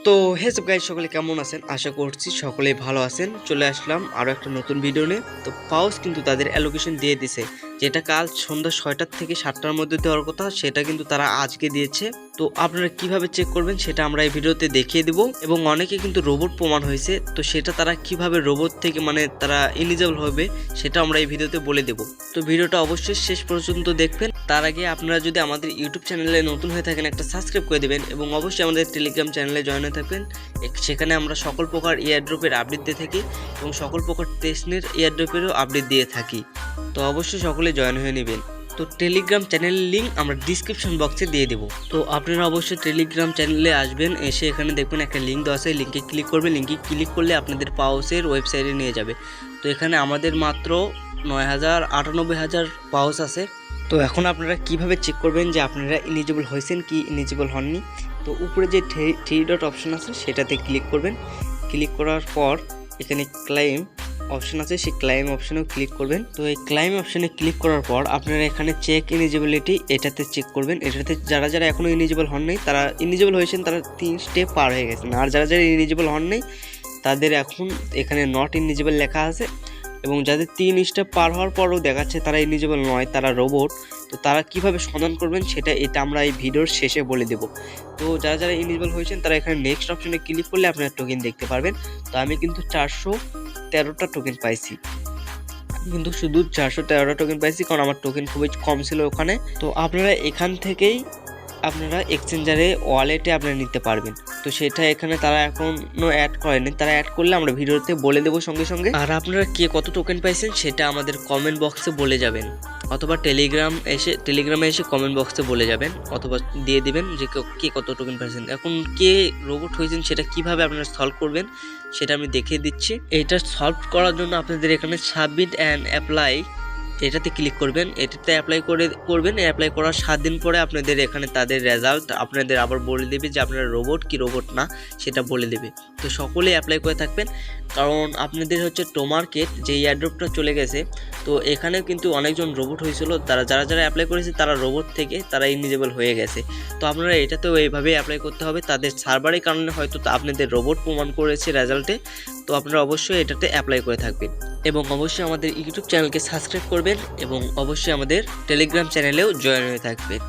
তো হেসব গাইস, সকলে কেমন আছেন? আশা করছি সকলেই ভালো আছেন। চলে আসলাম আরও একটা নতুন ভিডিও নিয়ে। তো পাউস কিন্তু তাদের অ্যালোকেশন দিয়ে দিছে, যেটা কাল সন্ধ্যা 6টার থেকে 7টার মধ্যে দেওয়ার কথা, সেটা কিন্তু তারা আজকে দিয়েছে। তো আপনারা কিভাবে চেক করবেন সেটা আমরা এই ভিডিওতে দেখিয়ে দিব। এবং অনেকে কিন্তু রোবট প্রমাণ হয়েছে, তো সেটা তারা কিভাবে রোবট থেকে তারা ইলিজিবল হবে সেটা আমরা এই ভিডিওতে বলে দেব। তো ভিডিওটা অবশ্যই শেষ পর্যন্ত দেখবেন। তার আগে আপনারা যদি আমাদের ইউটিউব চ্যানেলে নতুন হয়ে থাকেন, একটা সাবস্ক্রাইব করে দেবেন এবং অবশ্যই আমাদের টেলিগ্রাম চ্যানেলে জয়েন হয়ে থাকবেন। সেখানে আমরা সকল প্রকার এয়ারড্রপের আপডেট দিয়ে থাকি এবং সকল প্রকার টেস্টনের এয়ারড্রপেরও আপডেট দিয়ে থাকি। তো অবশ্যই সকলে জয়েন হয়ে নেবেন। তো টেলিগ্রাম চ্যানেলের লিঙ্ক আমরা ডিসক্রিপশন বক্সে দিয়ে দেবো। তো আপনারা অবশ্যই টেলিগ্রাম চ্যানেলে আসবেন, এসে এখানে দেখবেন একটা লিঙ্ক দেওয়া আছে, লিঙ্কে ক্লিক করবেন। লিঙ্কে ক্লিক করলে আপনাদের পাউসের ওয়েবসাইটে নিয়ে যাবে। তো এখানে আমাদের মাত্র 9,98,000 পাউস আছে। তো এখন আপনারা কিভাবে চেক করবেন যে আপনারা এলিজিবল হয়েছেন কি এলিজিবল হননি? তো উপরে যে থ্রি ডট অপশন আছে সেটাতে ক্লিক করবেন। ক্লিক করার পর এখানে ক্লাইম অপশন আছে, সেই ক্লাইম অপশনেও ক্লিক করবেন। তো এই ক্লাইম অপশনে ক্লিক করার পর আপনারা এখানে চেক এলিজিবিলিটি এটাতে চেক করবেন। এটাতে যারা যারা এখনও এলিজিবল হন নাই, তারা এলিজিবল হয়েছেন, তারা 3 স্টেপ পার হয়ে গেছেন। আর যারা যারা এলিজিবল হন নাই তাদের এখন এখানে নট এলিজিবল লেখা আছে। এবং যাদের 3 স্টেপ পার হওয়ার পরও দেখাচ্ছে তারা এলিজিবল নয়, তারা রোবট। তো তারা কিভাবে সমাধান করবেন এটা আমরা এই ভিডিওর শেষে বলে দেব। তো যারা যারা এলিজিবল হয়েছেন তারা এখানে নেক্সট অপশনে ক্লিক করলে আপনারা টোকেন দেখতে পারবেন। তো আমি কিন্তু 413টা টোকেন পাইছি, কিন্তু শুধু 413টা টোকেন পাইছি, কারণ আমার টোকেন খুবই কম ছিল ওখানে। তো আপনারা এখান থেকেই আপনারা এক্সচেঞ্জারে ওয়ালেটে আপনারা নিতে পারবেন। তো সেটা এখানে তারা এখনো অ্যাড করেনি, তারা অ্যাড করলে আমরা ভিডিওতে বলে দেবো সঙ্গে সঙ্গে। আর আপনারা কে কত টোকেন পাইছেন সেটা আমাদের কমেন্ট বক্সে বলে যাবেন, অথবা টেলিগ্রামে এসে কমেন্ট বক্সে বলে যাবেন, অথবা দিয়ে দিবেন যে কে কত টোকেন পাইছেন। এখন কে রোবট হয়েছেন সেটা কিভাবে আপনারা সলভ করবেন সেটা আমি দেখিয়ে দিচ্ছি। এইটা সলভ করার জন্য আপনাদের এখানে সাবমিট অ্যান্ড অ্যাপ্লাই এটাতে ক্লিক করবেন। এটাতে অ্যাপ্লাই করবেন। অ্যাপ্লাই করার 7 দিন পরে আপনাদের এখানে তাদের রেজাল্ট আপনাদের আবার বলে দেবে যে আপনারা রোবট কি রোবট না সেটা বলে দেবে। তো সকলে অ্যাপ্লাই করে থাকবেন, কারণ আপনাদের হচ্ছে টোমার্কেট যে এয়ারড্রপটা চলে গেছে, তো এখানে কিন্তু অনেকজন রোবট হয়েছিল, যারা যারা অ্যাপ্লাই করেছে তারা রোবট থেকে তারা ইলিজিবল হয়ে গেছে। তো আপনারা এটাতেও এইভাবে অ্যাপ্লাই করতে হবে। তাদের সার্ভারের কারণে হয়তো আপনাদের রোবট প্রমাণ করেছে রেজাল্টে। তো আপনারা অবশ্যই এটাতে অ্যাপ্লাই করে থাকবেন এবং অবশ্যই আমাদের ইউটিউব চ্যানেলকে সাবস্ক্রাইব করবেন এবং অবশ্যই আমাদের টেলিগ্রাম চ্যানেলেও জয়েন হয়ে থাকবেন।